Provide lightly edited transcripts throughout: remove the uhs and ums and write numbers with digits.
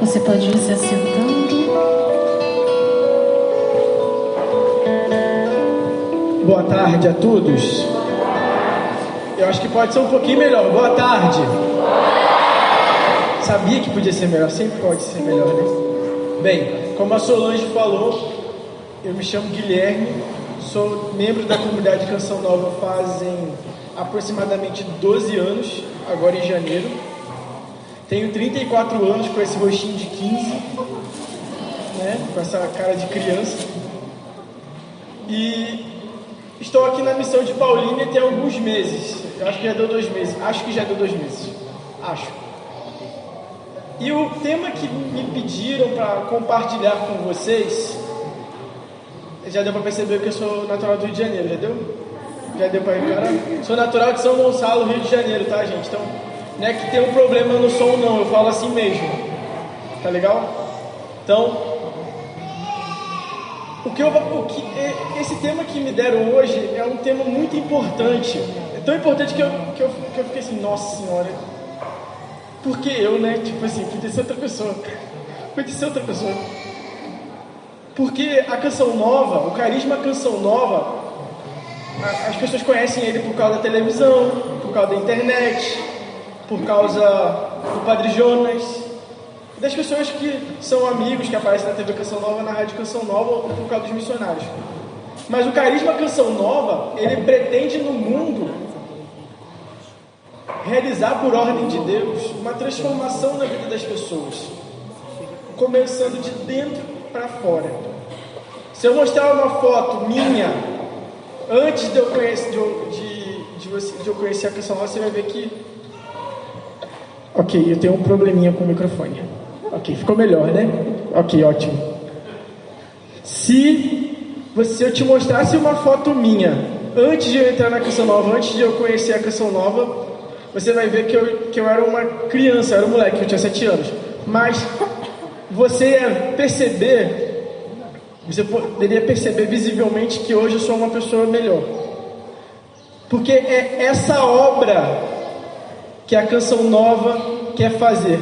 Você pode ir se assentando. Boa tarde a todos. Eu acho que pode ser um pouquinho melhor. Boa tarde. Sabia que podia ser melhor, sempre pode ser melhor, né? Bem, como a Solange falou, eu me chamo Guilherme, sou membro da comunidade Canção Nova fazem aproximadamente 12 anos, agora em janeiro. Tenho 34 anos com esse rostinho de 15, né? Com essa cara de criança. E estou aqui na missão de Paulínia tem alguns meses. Eu acho que já deu 2 meses. Acho que já deu 2 meses. Acho. E o tema que me pediram para compartilhar com vocês, já deu para perceber que eu sou natural do Rio de Janeiro, já deu? Já deu para reparar? Sou natural de São Gonçalo, Rio de Janeiro, tá, gente? Então, não é que tem um problema no som, não. Eu falo assim mesmo. Tá legal? Então, esse tema que me deram hoje é um tema muito importante. É tão importante que eu fiquei assim, nossa senhora. Por que eu, né? Tipo assim, podia ser outra pessoa. Podia ser outra pessoa. Porque a Canção Nova, o carisma Canção Nova, as pessoas conhecem ele por causa da televisão, por causa da internet, por causa do Padre Jonas, das pessoas que são amigos, que aparecem na TV Canção Nova, na Rádio Canção Nova, ou por causa dos missionários. Mas o carisma Canção Nova, ele pretende no mundo realizar por ordem de Deus uma transformação na vida das pessoas, começando de dentro para fora. Se eu mostrar uma foto minha antes de eu conhecer a Canção Nova, você vai ver que ok, eu tenho um probleminha com o microfone. Ok, ficou melhor, né? Ok, ótimo. Se eu te mostrasse uma foto minha antes de eu entrar na Canção Nova, antes de eu conhecer a Canção Nova, você vai ver que eu era uma criança, eu era um moleque, eu tinha 7 anos. Mas você ia perceber, você poderia perceber visivelmente que hoje eu sou uma pessoa melhor. Porque é essa obra que a Canção Nova quer fazer.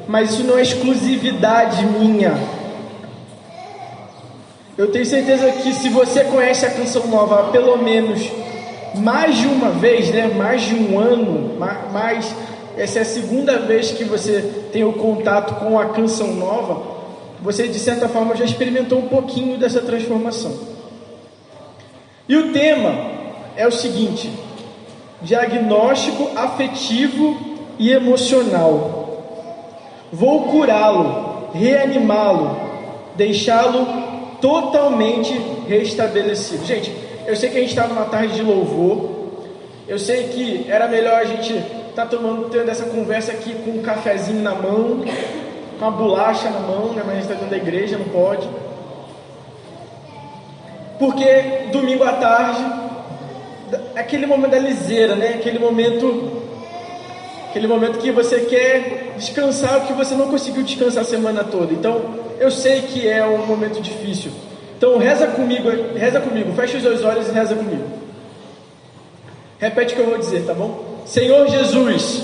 Mas isso não é exclusividade minha. Eu tenho certeza que se você conhece a Canção Nova há pelo menos mais de uma vez, né? Mais de um ano, essa é a segunda vez que você tem o contato com a Canção Nova, você de certa forma já experimentou um pouquinho dessa transformação. E o tema é o seguinte: diagnóstico afetivo e emocional. Vou curá-lo, reanimá-lo, deixá-lo totalmente restabelecido. Gente, eu sei que a gente está numa tarde de louvor. Eu sei que era melhor a gente estar tendo essa conversa aqui com um cafezinho na mão, com uma bolacha na mão, né? Mas a gente está dentro da igreja, não pode. Porque domingo à tarde, aquele momento da liseira, né? Aquele momento que você quer descansar, que você não conseguiu descansar a semana toda. Então, eu sei que é um momento difícil. Então, reza comigo, fecha os seus olhos e reza comigo. Repete o que eu vou dizer, tá bom? Senhor Jesus,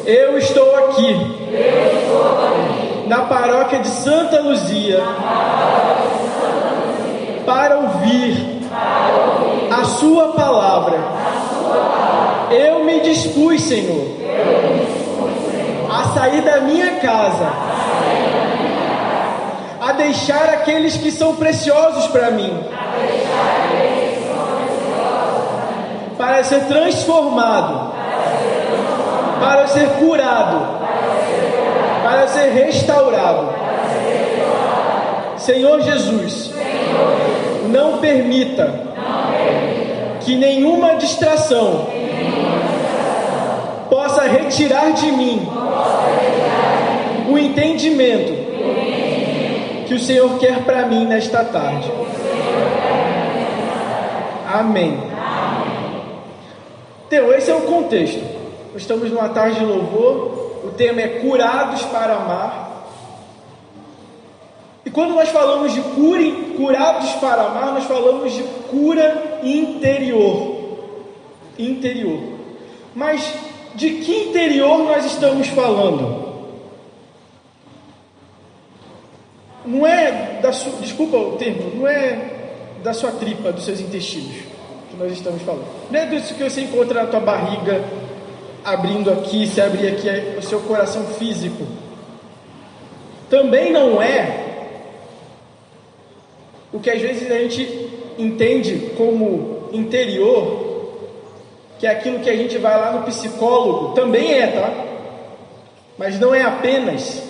eu estou aqui na paróquia de Santa Luzia para ouvir a sua palavra. Eu me dispus, Senhor, a sair da minha casa, a deixar aqueles que são preciosos para mim, para ser transformado, para ser curado, para ser restaurado. Senhor Jesus, não permita que nenhuma distração possa retirar de mim o entendimento que o Senhor quer para mim nesta tarde. Amém. Então, esse é o contexto. Nós estamos numa tarde de louvor. O tema é curados para amar. E quando nós falamos de curados para amar, nós falamos de cura interior. Mas de que interior nós estamos falando? não é da sua, desculpa o termo, não é da sua tripa, dos seus intestinos que nós estamos falando. Não é disso que você encontra na tua barriga, abrindo aqui, se abrir aqui o seu coração físico. Também não é o que às vezes a gente entende como interior, que é aquilo que a gente vai lá no psicólogo. Também é, tá? Mas não é apenas.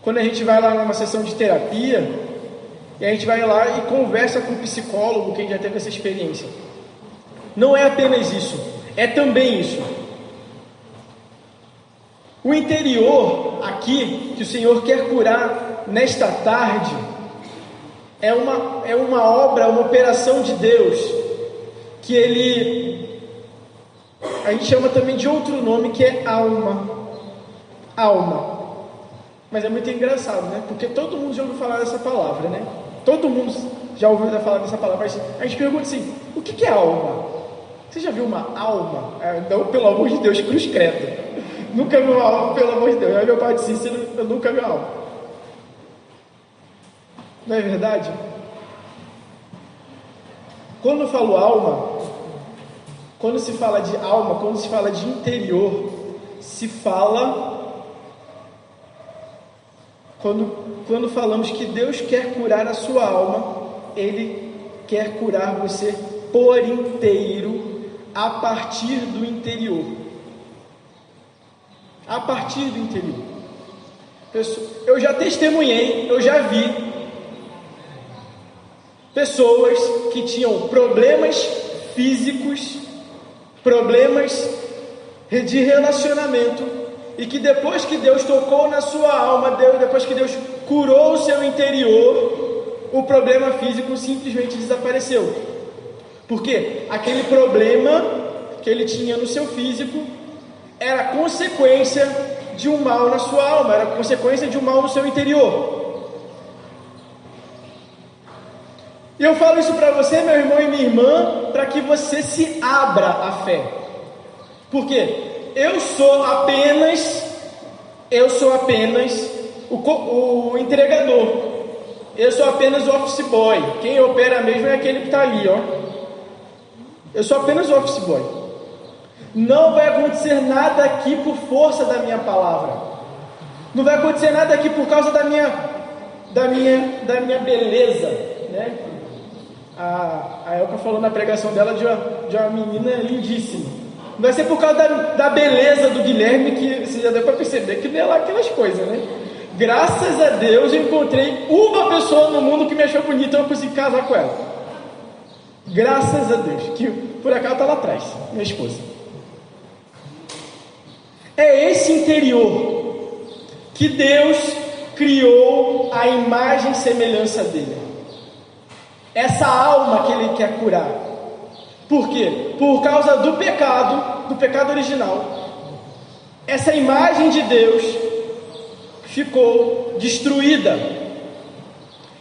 Quando a gente vai lá numa sessão de terapia, e a gente vai lá e conversa com o psicólogo, quem já teve essa experiência. Não é apenas isso, é também isso. O interior aqui, que o Senhor quer curar nesta tarde, é uma obra, uma operação de Deus, que a gente chama também de outro nome, que é alma. Mas é muito engraçado, né? Porque todo mundo já ouviu falar dessa palavra, né? Todo mundo já ouviu falar dessa palavra. Mas a gente pergunta assim, o que é alma? Você já viu uma alma? Não, pelo amor de Deus, cruz credo. Nunca vi uma alma, pelo amor de Deus. Aí meu pai disse, eu nunca vi uma alma. Não é verdade? Quando eu falo alma, quando se fala de alma, quando se fala de interior, se fala... Quando falamos que Deus quer curar a sua alma, Ele quer curar você por inteiro, a partir do interior. A partir do interior. Eu já testemunhei, eu já vi pessoas que tinham problemas físicos, problemas de relacionamento, e que depois que Deus tocou na sua alma, depois que Deus curou o seu interior, o problema físico simplesmente desapareceu. Porque aquele problema que ele tinha no seu físico era consequência de um mal na sua alma, era consequência de um mal no seu interior. E eu falo isso para você, meu irmão e minha irmã, para que você se abra à fé. Por quê? Eu sou apenas o entregador. Eu sou apenas o office boy. Quem opera mesmo é aquele que está ali, ó. Eu sou apenas o office boy. Não vai acontecer nada aqui por força da minha palavra. Não vai acontecer nada aqui por causa da minha beleza, né? A Elka falou na pregação dela de uma menina lindíssima. Não vai ser por causa da beleza do Guilherme, que você já deu para perceber que não é lá aquelas coisas, né? Graças a Deus eu encontrei uma pessoa no mundo que me achou bonita e eu consegui casar com ela. Graças a Deus, que por acaso está lá atrás, minha esposa. É esse interior que Deus criou a imagem e semelhança dele. Essa alma que Ele quer curar. Por quê? Por causa do pecado original. Essa imagem de Deus ficou destruída.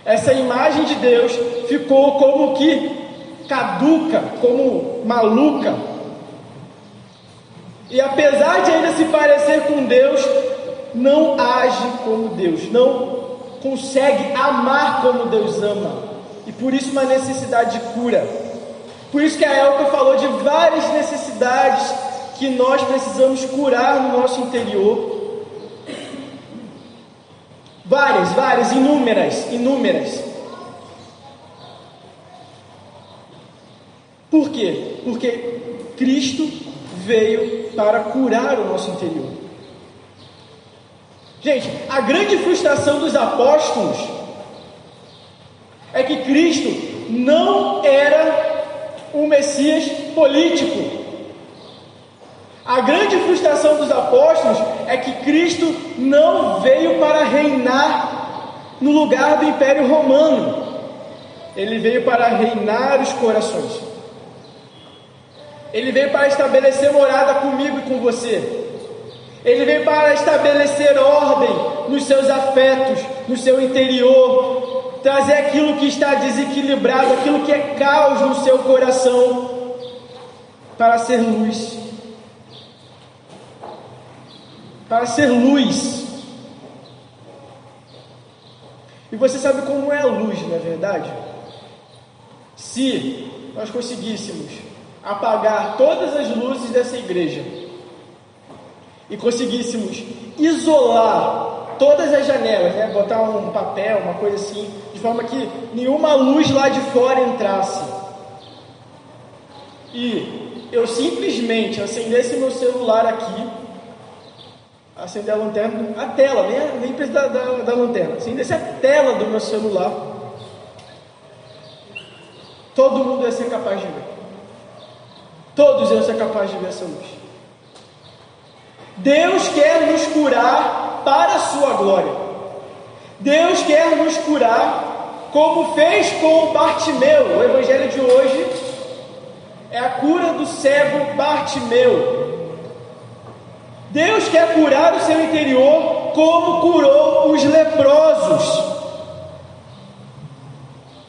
Essa imagem de Deus ficou como que caduca, como maluca. E apesar de ainda se parecer com Deus, não age como Deus, não consegue amar como Deus ama. E por isso uma necessidade de cura. Por isso que a Elka falou de várias necessidades que nós precisamos curar no nosso interior. Várias, inúmeras. Por quê? Porque Cristo veio para curar o nosso interior. Gente, a grande frustração dos apóstolos é que Cristo não era um Messias político. A grande frustração dos apóstolos é que Cristo não veio para reinar no lugar do Império Romano. Ele veio para reinar os corações. Ele veio para estabelecer morada comigo e com você. Ele veio para estabelecer ordem nos seus afetos, no seu interior, trazer aquilo que está desequilibrado, aquilo que é caos no seu coração, para ser luz. Para ser luz. E você sabe como é a luz, não é verdade? Se nós conseguíssemos apagar todas as luzes dessa igreja e conseguíssemos isolar todas as janelas, né? Botar um papel, uma coisa assim, de forma que nenhuma luz lá de fora entrasse, e eu simplesmente acendesse meu celular aqui, acender a lanterna, a tela, nem precisa da lanterna, acendesse a tela do meu celular, todo mundo ia ser capaz de ver. Todos iam ser capazes de ver essa luz. Deus quer nos curar para a sua glória. Deus quer nos curar como fez com Bartimeu. O evangelho de hoje é a cura do cego Bartimeu. Deus quer curar o seu interior como curou os leprosos.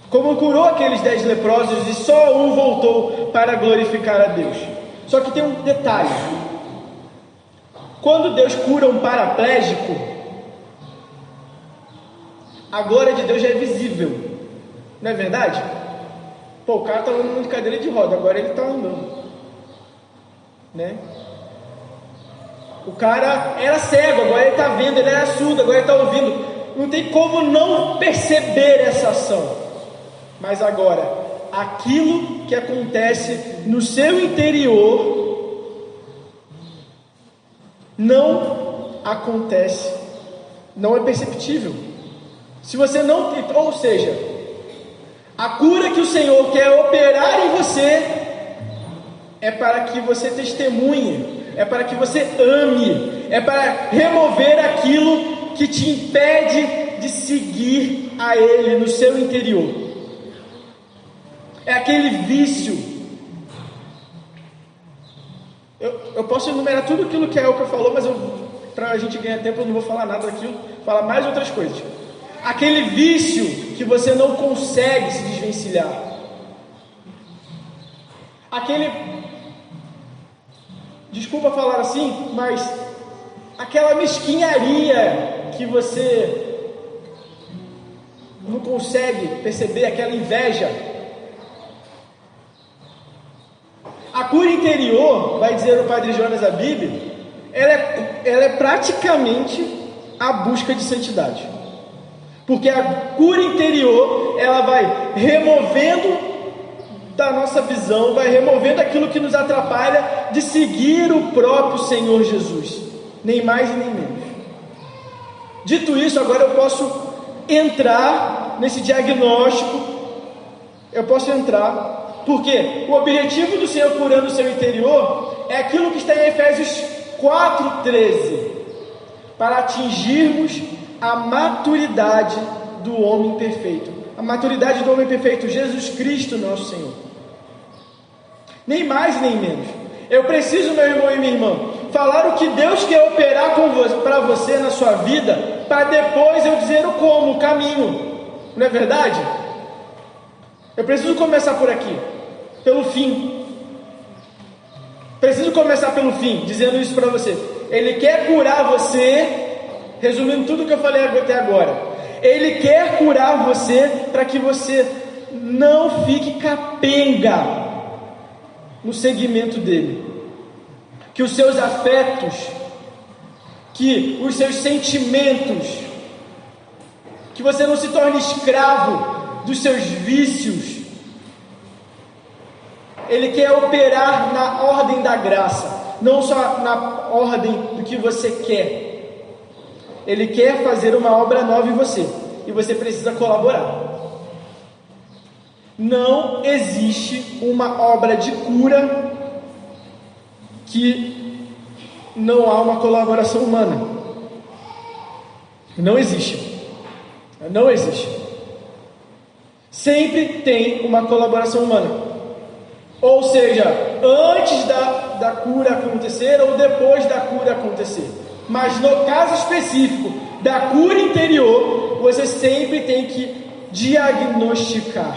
Como curou aqueles 10 leprosos e só um voltou para glorificar a Deus. Só que tem um detalhe. Quando Deus cura um paraplégico, a glória de Deus já é visível. Não é verdade? Pô, o cara está andando de cadeira de roda, agora ele está andando. Né? O cara era cego, agora ele está vendo, ele era surdo, agora ele está ouvindo. Não tem como não perceber essa ação. Mas agora, aquilo que acontece no seu interior não acontece, não é perceptível. Se você não, ou seja, a cura que o Senhor quer operar em você é para que você testemunhe, é para que você ame, é para remover aquilo que te impede de seguir a Ele no seu interior. É aquele vício. Eu posso enumerar tudo aquilo que a Elka falou, mas para a gente ganhar tempo eu não vou falar nada daquilo, falar mais outras coisas. Aquele vício que você não consegue se desvencilhar. Desculpa falar assim, mas aquela mesquinharia que você não consegue perceber, aquela inveja. A cura interior, vai dizer o Padre Jonas Abib, ela é praticamente a busca de santidade. Porque a cura interior, ela vai removendo da nossa visão, vai removendo aquilo que nos atrapalha de seguir o próprio Senhor Jesus, nem mais e nem menos. Dito isso, agora eu posso entrar nesse diagnóstico, porque o objetivo do Senhor curando o seu interior é aquilo que está em Efésios 4:13, para atingirmos a maturidade do homem perfeito. A maturidade do homem perfeito, Jesus Cristo, nosso Senhor. Nem mais nem menos. Eu preciso, meu irmão e minha irmã, falar o que Deus quer operar para você na sua vida, para depois eu dizer o como, o caminho. Não é verdade? Eu preciso começar por aqui, pelo fim. Preciso começar pelo fim, dizendo isso para você. Ele quer curar você, resumindo tudo que eu falei até agora. Ele quer curar você para que você não fique capenga no segmento dele. Que os seus afetos, que os seus sentimentos, que você não se torne escravo dos seus vícios. Ele quer operar na ordem da graça, não só na ordem do que você quer. Ele quer fazer uma obra nova em você, e você precisa colaborar. Não existe uma obra de cura que não há uma colaboração humana. Não existe. Não existe. Sempre tem uma colaboração humana. Ou seja, antes da cura acontecer ou depois da cura acontecer. Mas no caso específico da cura interior, você sempre tem que diagnosticar.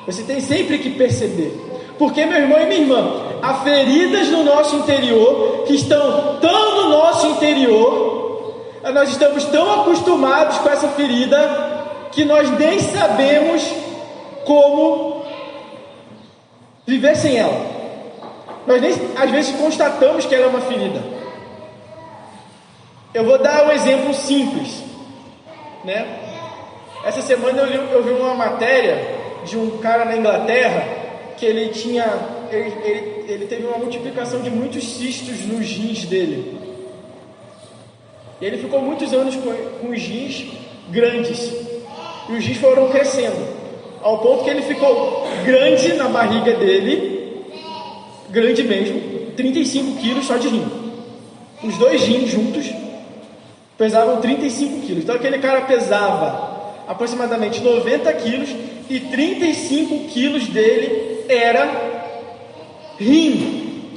Você tem sempre que perceber. Porque, meu irmão e minha irmã, há feridas no nosso interior que estão tão no nosso interior, nós estamos tão acostumados com essa ferida que nós nem sabemos como viver sem ela. Nós nem, às vezes, constatamos que ela é uma ferida. Eu vou dar um exemplo simples, né? Essa semana eu vi uma matéria de um cara na Inglaterra que ele teve uma multiplicação de muitos cistos nos rins dele. E ele ficou muitos anos com os rins grandes. E os rins foram crescendo, ao ponto que ele ficou grande na barriga dele, grande mesmo, 35 quilos só de rim. Os dois rins juntos pesavam 35 quilos. Então aquele cara pesava aproximadamente 90 quilos e 35 quilos dele era rim.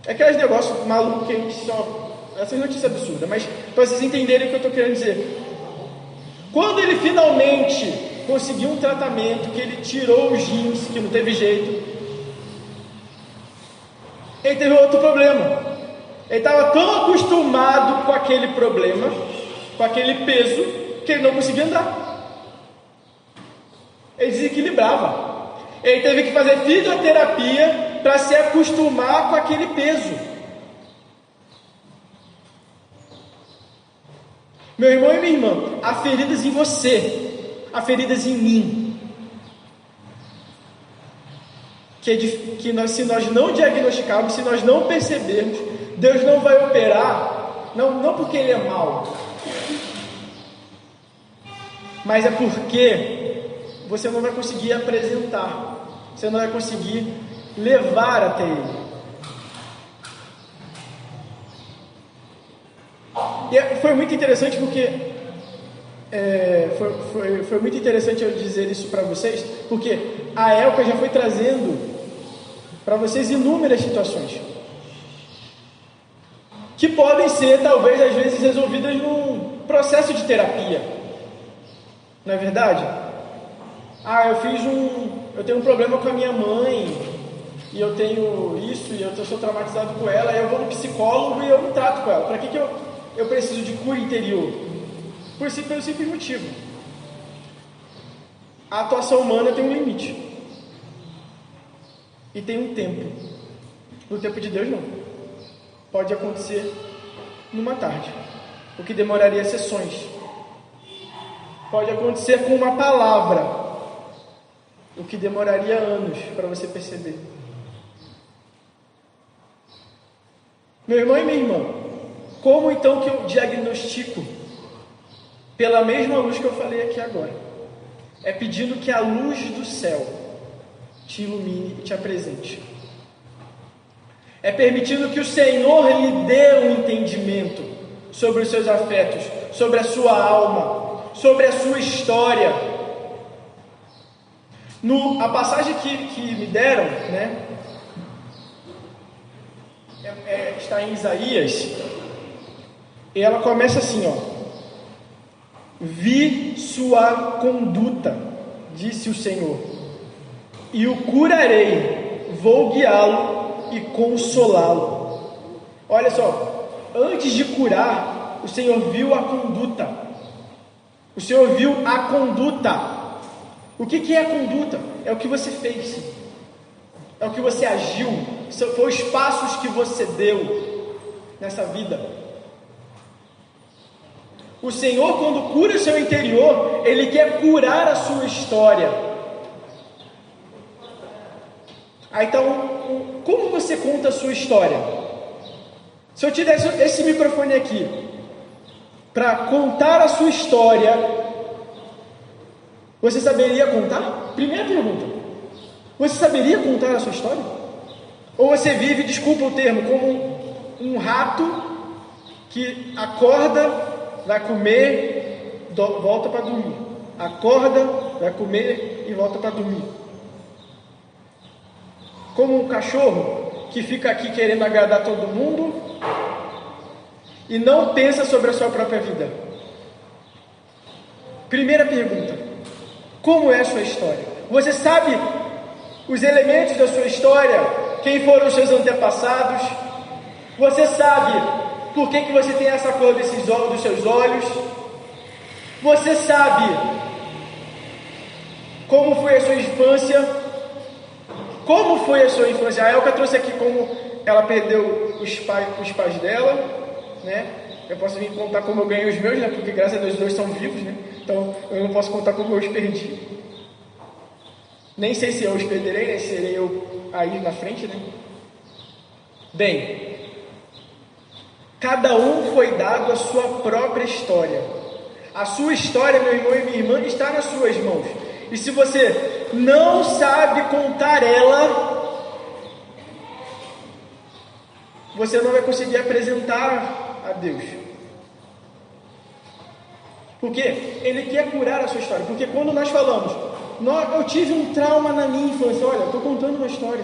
É aqueles negócios malucos que a gente só... Essa notícia absurda, mas para vocês entenderem o que eu estou querendo dizer. Quando ele finalmente conseguiu um tratamento, que ele tirou os rins, que não teve jeito, ele teve outro problema. Ele estava tão acostumado com aquele problema, com aquele peso, que ele não conseguia andar. Ele desequilibrava. Ele teve que fazer fisioterapia para se acostumar com aquele peso. Meu irmão e minha irmã, há feridas em você, há feridas em mim, se nós não diagnosticarmos, se nós não percebermos, Deus não vai operar, não porque Ele é mau, mas é porque você não vai conseguir apresentar, você não vai conseguir levar até Ele. E foi muito interessante porque foi muito interessante eu dizer isso para vocês, porque a Elka já foi trazendo para vocês inúmeras situações que podem ser, talvez, às vezes resolvidas num processo de terapia, não é verdade? Eu tenho um problema com a minha mãe, e eu tenho isso, e eu sou traumatizado com ela, aí eu vou no psicólogo e eu me trato com ela. Para que eu preciso de cura interior? Pelo simples motivo: a atuação humana tem um limite e tem um tempo. No tempo de Deus, não. Pode acontecer numa tarde, o que demoraria sessões. Pode acontecer com uma palavra, o que demoraria anos para você perceber. Meu irmão e minha irmã, como então que eu diagnostico? Pela mesma luz que eu falei aqui agora. É pedindo que a luz do céu te ilumine e te apresente. É permitindo que o Senhor lhe dê um entendimento sobre os seus afetos, sobre a sua alma, sobre a sua história. A passagem que me deram, né, está em Isaías, e ela começa assim, ó: vi sua conduta, disse o Senhor, e o curarei, vou guiá-lo e consolá-lo. Olha só, antes de curar, o Senhor viu a conduta. O Senhor viu a conduta. O que é a conduta? É o que você fez, é o que você agiu, foram os passos que você deu nessa vida. O Senhor, quando cura o seu interior, Ele quer curar a sua história. Então, como você conta a sua história? Se eu te desse esse microfone aqui para contar a sua história, você saberia contar? Primeira pergunta: você saberia contar a sua história? Ou você vive, desculpa o termo, como um rato que acorda, vai comer, volta para dormir, acorda, vai comer e volta para dormir? Como um cachorro que fica aqui querendo agradar todo mundo e não pensa sobre a sua própria vida. Primeira pergunta: como é a sua história? Você sabe os elementos da sua história? Quem foram os seus antepassados? Você sabe por que você tem essa cor dos seus olhos? Você sabe como foi a sua infância? Como foi a sua infância? A Elka trouxe aqui como ela perdeu os pais dela, né? Eu posso vir contar como eu ganhei os meus, né? Porque graças a Deus os dois são vivos, né? Então eu não posso contar como eu os perdi. Nem sei se eu os perderei, né? Serei eu aí na frente, né? Bem, cada um foi dado a sua própria história. A sua história, meu irmão e minha irmã, está nas suas mãos. E se você não sabe contar ela, você não vai conseguir apresentar a Deus. Porque Ele quer curar a sua história. Porque quando nós falamos, eu tive um trauma na minha infância, olha, estou contando uma história.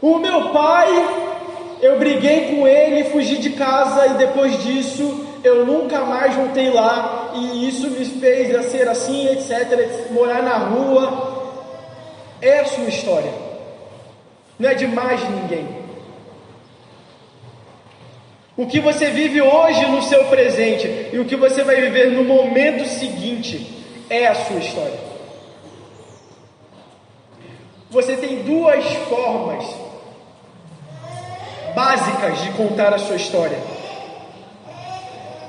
O meu pai, eu briguei com ele, fugi de casa e depois disso eu nunca mais voltei lá e isso me fez ser assim, etc, morar na rua. É a sua história, não é de mais ninguém. O que você vive hoje no seu presente e o que você vai viver no momento seguinte é a sua história. Você tem duas formas básicas de contar a sua história.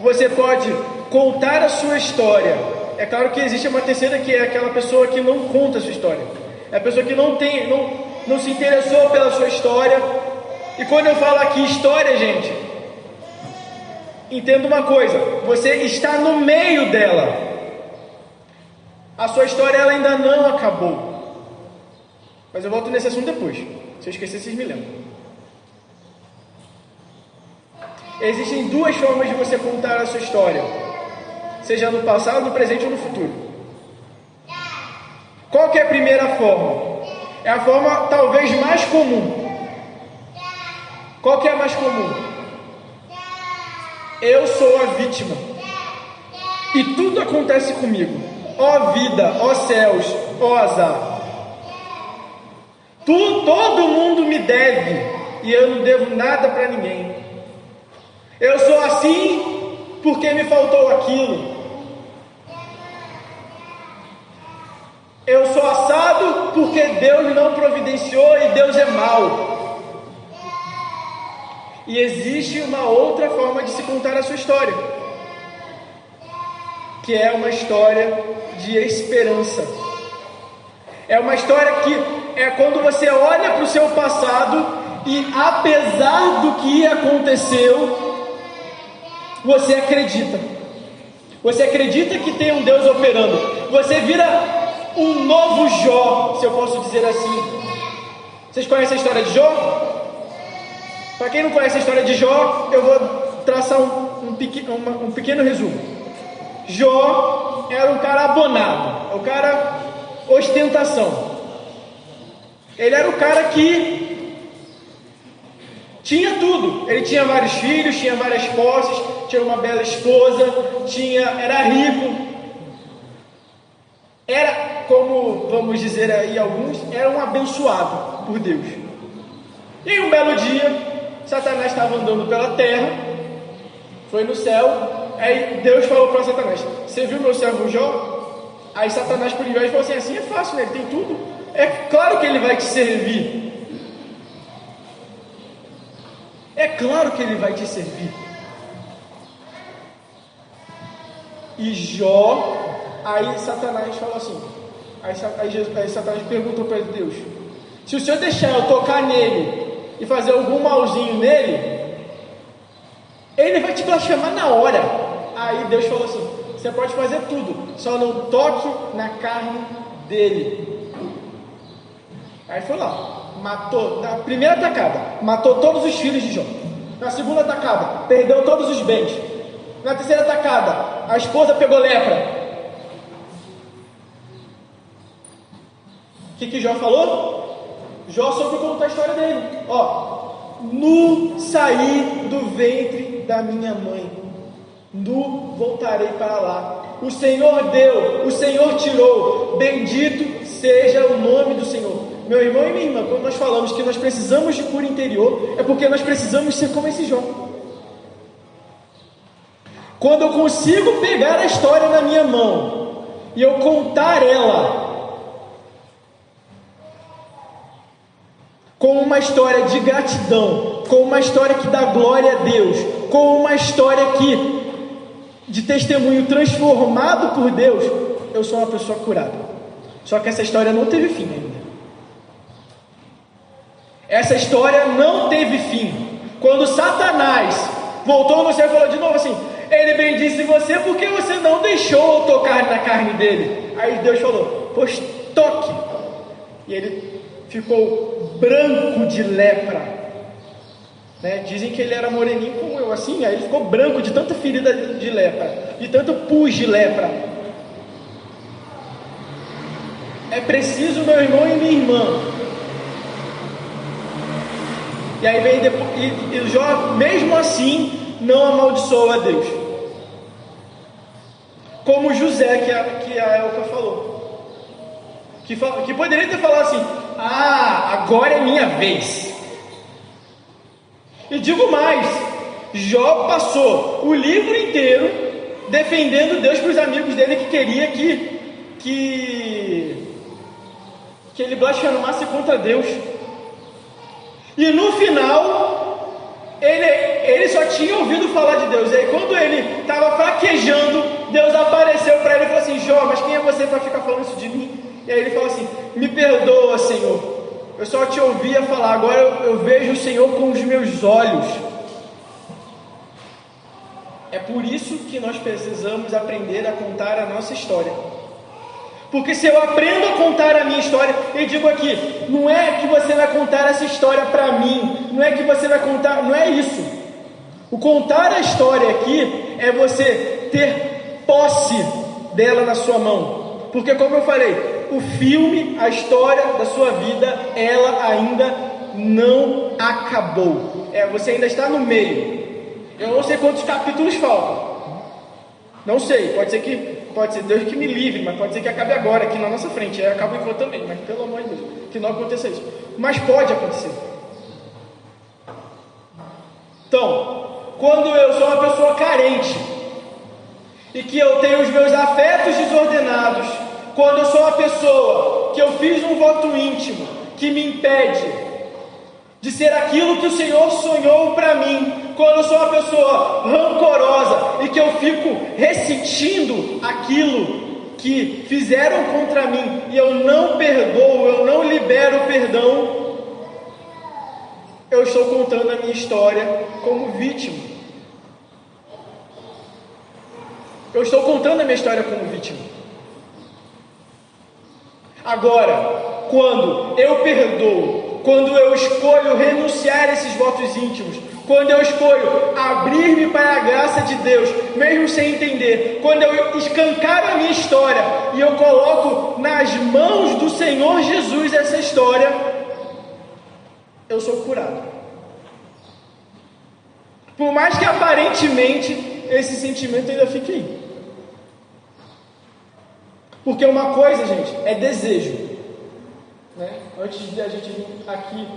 Você pode contar a sua história. É claro que existe uma terceira, que é aquela pessoa que não conta a sua história. É a pessoa que não se interessou pela sua história. E quando eu falo aqui história, gente, entenda uma coisa: você está no meio dela. A sua história ela ainda não acabou. Mas eu volto nesse assunto depois. Se eu esquecer, vocês me lembram. Existem duas formas de você contar a sua história, seja no passado, no presente ou no futuro. Qual que é a primeira forma? É a forma talvez mais comum. Qual que é a mais comum? Eu sou a vítima e tudo acontece comigo. Ó vida, ó céus, ó azar. Todo mundo me deve e eu não devo nada para ninguém. Eu sou assim porque me faltou aquilo. Eu sou assado porque Deus não providenciou e Deus é mau. E existe uma outra forma de se contar a sua história, que é uma história de esperança. É uma história que é quando você olha para o seu passado e, apesar do que aconteceu, você acredita. Você acredita que tem um Deus operando. Você vira um novo Jó, se eu posso dizer assim. Vocês conhecem a história de Jó? Para quem não conhece a história de Jó, eu vou traçar um pequeno resumo. Jó era um cara abonado, o cara ostentação. Ele era o cara que tinha tudo. Ele tinha vários filhos, tinha várias posses, tinha uma bela esposa, era rico. Era, como vamos dizer aí alguns, era um abençoado por Deus. E um belo dia, Satanás estava andando pela terra, foi no céu, aí Deus falou para Satanás: você viu meu servo Jó? Aí Satanás, por inveja, falou assim é fácil, né? Ele tem tudo, é claro que ele vai te servir. É claro que ele vai te servir. E Jó, aí Satanás falou assim, aí Satanás perguntou para Deus: se o Senhor deixar eu tocar nele e fazer algum malzinho nele, ele vai te blasfemar na hora. Aí Deus falou assim: você pode fazer tudo, só não toque na carne dele. Aí foi lá, matou, na primeira atacada, matou todos os filhos de Jó. Na segunda atacada, perdeu todos os bens. Na terceira atacada, a esposa pegou lepra. O que Jó falou? Jó soube contar a história dele. Nu saí do ventre da minha mãe, nu voltarei para lá. O Senhor deu, o Senhor tirou, bendito seja o nome do Senhor. Meu irmão e minha irmã, quando nós falamos que nós precisamos de cura interior, é porque nós precisamos ser como esse Jó. Quando eu consigo pegar a história na minha mão e eu contar ela com uma história de gratidão, com uma história que dá glória a Deus, com uma história de testemunho transformado por Deus, eu sou uma pessoa curada. Só que essa história não teve fim ainda. Essa história não teve fim. Quando Satanás voltou no céu e falou de novo assim: ele bendisse você porque você não deixou eu tocar na carne dele. Aí Deus falou: pois toque. E ele ficou branco de lepra, né? Dizem que ele era moreninho como eu, assim. Aí ele ficou branco de tanta ferida de lepra, de tanto pus de lepra. É preciso, meu irmão e minha irmã. E aí vem depois, e Jó, mesmo assim, não amaldiçoou a Deus. Como José, que a Elka falou. Que poderia ter falado assim: agora é minha vez. E digo mais, Jó passou o livro inteiro defendendo Deus para os amigos dele, que queria que ele blasfemasse contra Deus. E no final, ele só tinha ouvido falar de Deus. E aí quando ele estava fraquejando, Deus apareceu para ele e falou assim: Jó, mas quem é você para ficar falando isso de mim? E aí ele falou assim: me perdoa, Senhor, eu só te ouvia falar, agora eu vejo o Senhor com os meus olhos. É por isso que nós precisamos aprender a contar a nossa história. Porque se eu aprendo a contar a minha história, e digo aqui, não é que você vai contar essa história para mim, não é que você vai contar, não é isso. O contar a história aqui é você ter posse dela na sua mão. Porque como eu falei, o filme, a história da sua vida, ela ainda não acabou. Você ainda está no meio. Eu não sei quantos capítulos faltam. Não sei, pode ser Deus que me livre, mas pode ser que acabe agora, aqui na nossa frente. Aí acaba em também, mas pelo amor de Deus, que não aconteça isso. Mas pode acontecer. Então, quando eu sou uma pessoa carente e que eu tenho os meus afetos desordenados, quando eu sou uma pessoa que eu fiz um voto íntimo que me impede de ser aquilo que o Senhor sonhou para mim, quando eu sou uma pessoa rancorosa e que eu fico ressentindo aquilo que fizeram contra mim e eu não perdoo, eu não libero o perdão, eu estou contando a minha história como vítima. Eu estou contando a minha história como vítima. Agora, quando eu perdoo, quando eu escolho renunciar a esses votos íntimos, quando eu escolho abrir-me para a graça de Deus, mesmo sem entender, quando eu escancaro a minha história e eu coloco nas mãos do Senhor Jesus essa história, eu sou curado. Por mais que aparentemente esse sentimento ainda fique aí. Porque uma coisa, gente, é desejo, né? Antes de a gente vir aqui,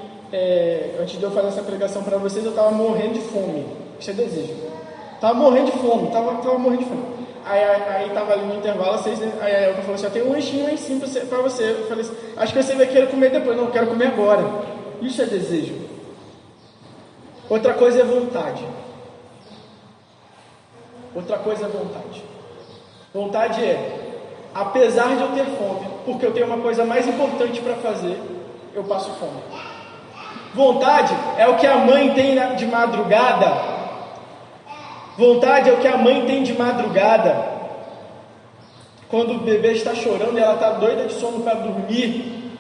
antes de eu fazer essa pregação para vocês, eu estava morrendo de fome. Isso é desejo. Estava morrendo de fome, tava morrendo de fome. Aí estava ali no intervalo, aí a Elka falou assim: tem um lanchinho lá em cima para você. Eu falei assim: acho que você vai querer comer depois. Não, eu quero comer agora. Isso é desejo. Outra coisa é vontade. Outra coisa é vontade. Vontade é, apesar de eu ter fome, porque eu tenho uma coisa mais importante para fazer, eu passo fome. Vontade é o que a mãe tem de madrugada. Vontade é o que a mãe tem de madrugada, quando o bebê está chorando e ela está doida de sono para dormir,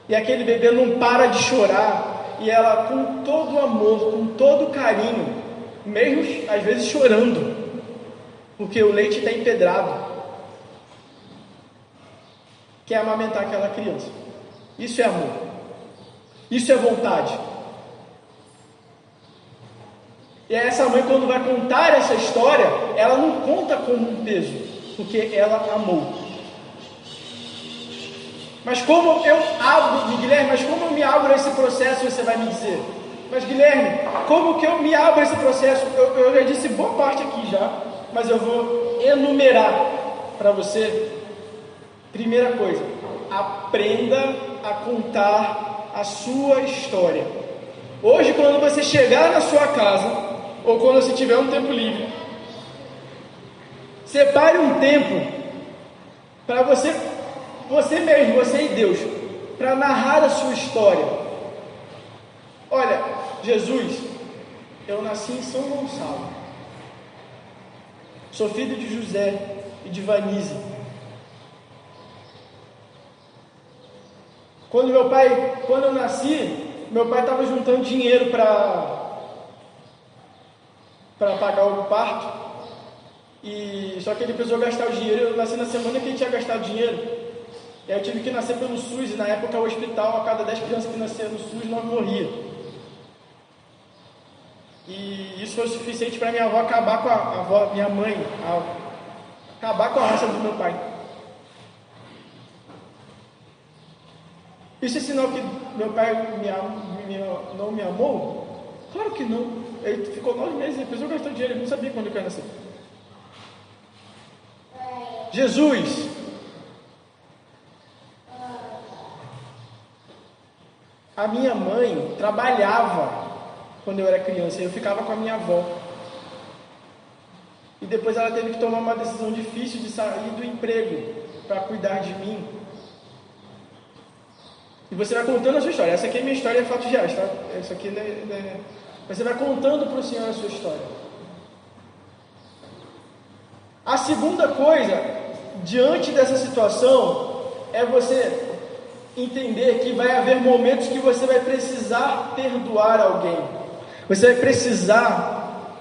e aquele bebê não para de chorar, e ela, com todo amor, com todo carinho, mesmo às vezes chorando, porque o leite está empedrado, quer amamentar aquela criança. Isso é amor. Isso é vontade. E essa mãe, quando vai contar essa história, ela não conta como um peso, porque ela amou. Mas como eu abro, Guilherme, mas como eu me abro esse processo, você vai me dizer. Mas Guilherme, como que eu me abro esse processo? Eu já disse boa parte aqui já. mas eu vou enumerar para você. Primeira coisa, aprenda a contar a sua história. Hoje, quando você chegar na sua casa, ou quando você tiver um tempo livre, separe um tempo para você mesmo, você e Deus, para narrar a sua história. Olha, Jesus, eu nasci em São Gonçalo, sou filho de José e de Vanise. Quando eu nasci, meu pai estava juntando dinheiro para pagar o parto, só que ele precisou gastar o dinheiro. Eu nasci na semana que ele tinha gastado dinheiro, e aí eu tive que nascer pelo SUS, e na época o hospital, a cada 10 crianças que nasciam no SUS, 9 morria. E isso foi o suficiente para minha avó acabar com minha mãe, acabar com a raça do meu pai. Isso é sinal que meu pai não me amou? Claro que não. Ele ficou 9 meses, ele precisou gastar dinheiro, ele não sabia quando eu ia nascer. Jesus, a minha mãe trabalhava quando eu era criança, eu ficava com a minha avó. E depois ela teve que tomar uma decisão difícil de sair do emprego para cuidar de mim. E você vai contando a sua história. Essa aqui é minha história, é fatos reais, tá? Isso aqui você vai contando para o Senhor a sua história. A segunda coisa, diante dessa situação, é você entender que vai haver momentos que você vai precisar perdoar alguém. Você vai precisar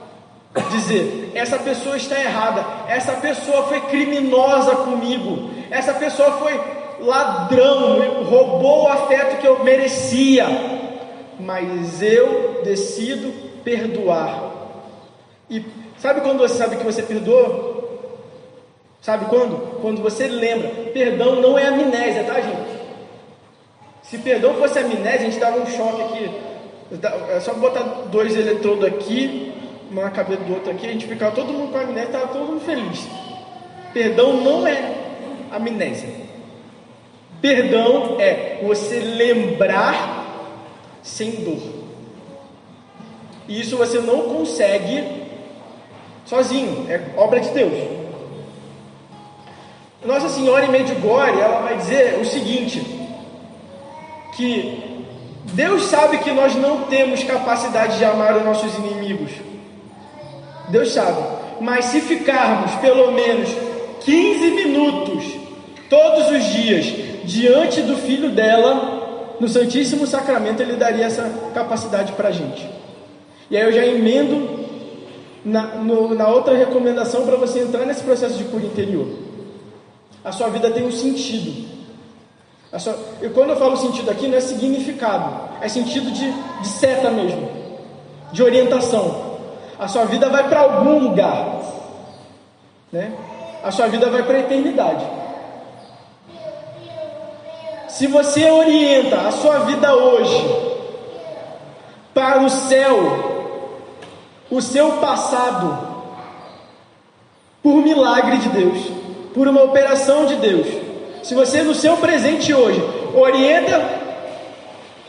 dizer: essa pessoa está errada, essa pessoa foi criminosa comigo, essa pessoa foi ladrão, roubou o afeto que eu merecia, mas eu decido perdoar. E sabe quando você sabe que você perdoou? Sabe quando? Quando você lembra. Perdão não é amnésia, tá, gente? Se perdão fosse amnésia, a gente dava um choque aqui. É só botar 2 eletrodos aqui, um na cabeça do outro aqui, a gente ficava todo mundo com amnésia, estava todo mundo feliz. Perdão não é amnésia. Perdão é você lembrar sem dor. E isso você não consegue sozinho, é obra de Deus. Nossa Senhora em Medjugorje, ela vai dizer o seguinte, que Deus sabe que nós não temos capacidade de amar os nossos inimigos. Deus sabe. Mas se ficarmos pelo menos 15 minutos todos os dias diante do Filho dela, no Santíssimo Sacramento, Ele daria essa capacidade para a gente. E aí eu já emendo na outra recomendação para você entrar nesse processo de cura interior. A sua vida tem um sentido. E quando eu falo sentido aqui, não é significado, é sentido de seta mesmo, de orientação. A sua vida vai para algum lugar, né? A sua vida vai para a eternidade. Se você orienta a sua vida hoje para o céu, o seu passado, por milagre de Deus, por uma operação de Deus, se você no seu presente hoje orienta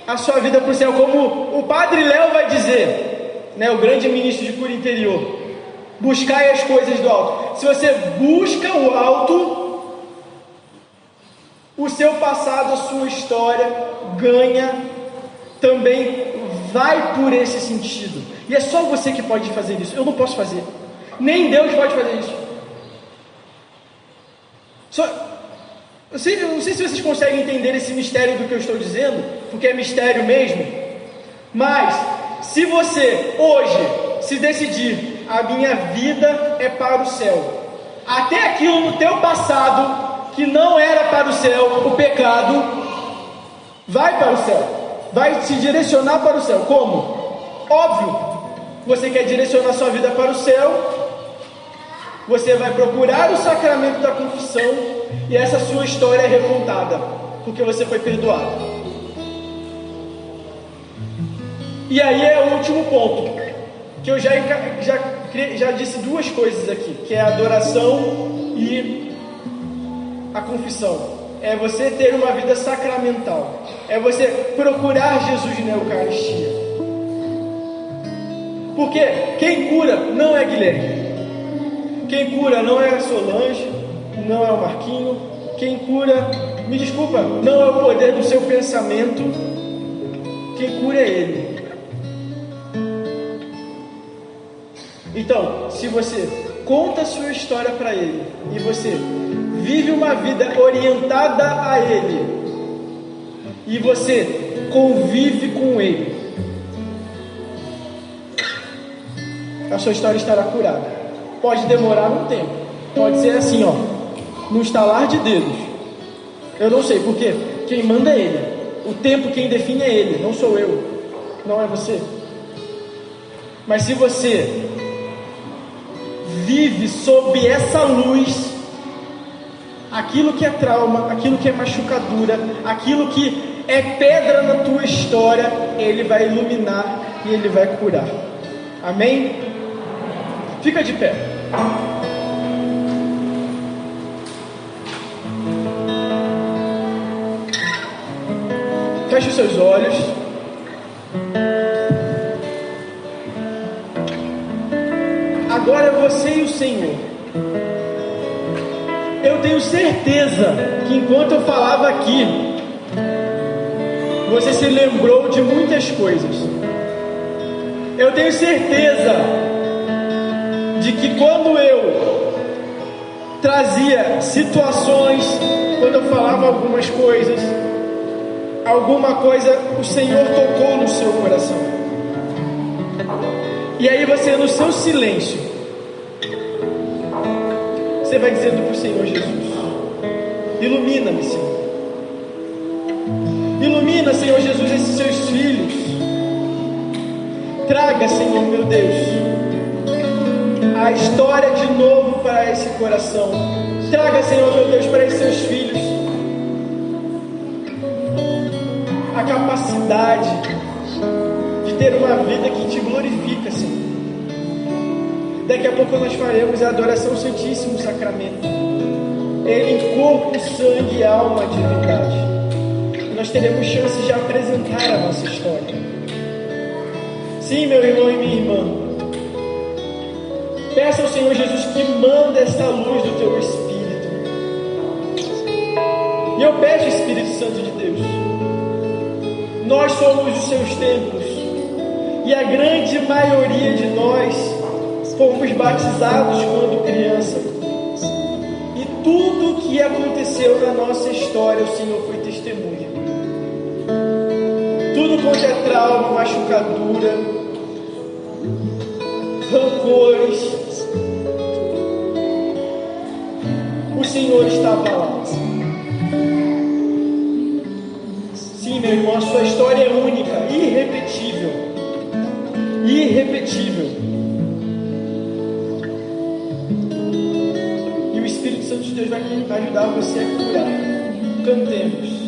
a sua vida para o céu, como o Padre Léo vai dizer, né, o grande ministro de cura interior, buscai as coisas do alto. Se você busca o alto, o seu passado, a sua história ganha também, vai por esse sentido. E é só você que pode fazer isso. Eu não posso fazer. Nem Deus pode fazer isso. Eu não sei se vocês conseguem entender esse mistério do que eu estou dizendo, porque é mistério mesmo. Mas se você hoje se decidir, a minha vida é para o céu, até aquilo no teu passado que não era para o céu, o pecado, vai para o céu, vai se direcionar para o céu. Como? Óbvio, você quer direcionar sua vida para o céu, você vai procurar o sacramento da confissão, e essa sua história é recontada, porque você foi perdoado. E aí é o último ponto. que eu já disse duas coisas aqui, que é a adoração e a confissão. É você ter uma vida sacramental, é você procurar Jesus na Eucaristia. Porque quem cura não é Guilherme, quem cura não é a Solange, não é o Marquinho, quem cura, me desculpa, não é o poder do seu pensamento, quem cura é Ele. Então, se você conta a sua história para Ele e você vive uma vida orientada a Ele e você convive com Ele, a sua história estará curada. Pode demorar um tempo, pode ser assim, num estalar de dedos. Eu não sei, porque quem manda é Ele. O tempo quem define é Ele, não sou eu, não é você. Mas se você vive sob essa luz, aquilo que é trauma, aquilo que é machucadura, aquilo que é pedra na tua história, Ele vai iluminar e Ele vai curar. Amém? Fica de pé. Feche os seus olhos. Agora é você e o Senhor. Eu tenho certeza que enquanto eu falava aqui, você se lembrou de muitas coisas. Eu tenho certeza de que quando eu trazia situações, quando eu falava algumas coisas, alguma coisa o Senhor tocou no seu coração. E aí você, no seu silêncio, você vai dizendo para o Senhor: Jesus, ilumina-me, Senhor. Ilumina, Senhor Jesus, esses seus filhos. Traga, Senhor meu Deus, a história de novo para esse coração. Traga, Senhor meu Deus, para esses seus filhos a capacidade de ter uma vida que te glorifica, Senhor. Daqui a pouco nós faremos a adoração ao Santíssimo Sacramento, Ele em corpo, sangue e alma de verdade. E nós teremos chance de apresentar a nossa história. Sim, meu irmão e minha irmã, peça ao Senhor Jesus que manda essa luz do teu Espírito. E eu peço, Espírito Santo de Deus, nós somos os seus templos, e a grande maioria de nós fomos batizados quando criança, e tudo o que aconteceu na nossa história, o Senhor foi testemunha. Tudo quanto é trauma, machucadura, rancores, o Senhor estava lá. Sim, meu irmão, a sua história é única, irrepetível. Irrepetível. E o Espírito Santo de Deus vai ajudar você a curar. Cantemos.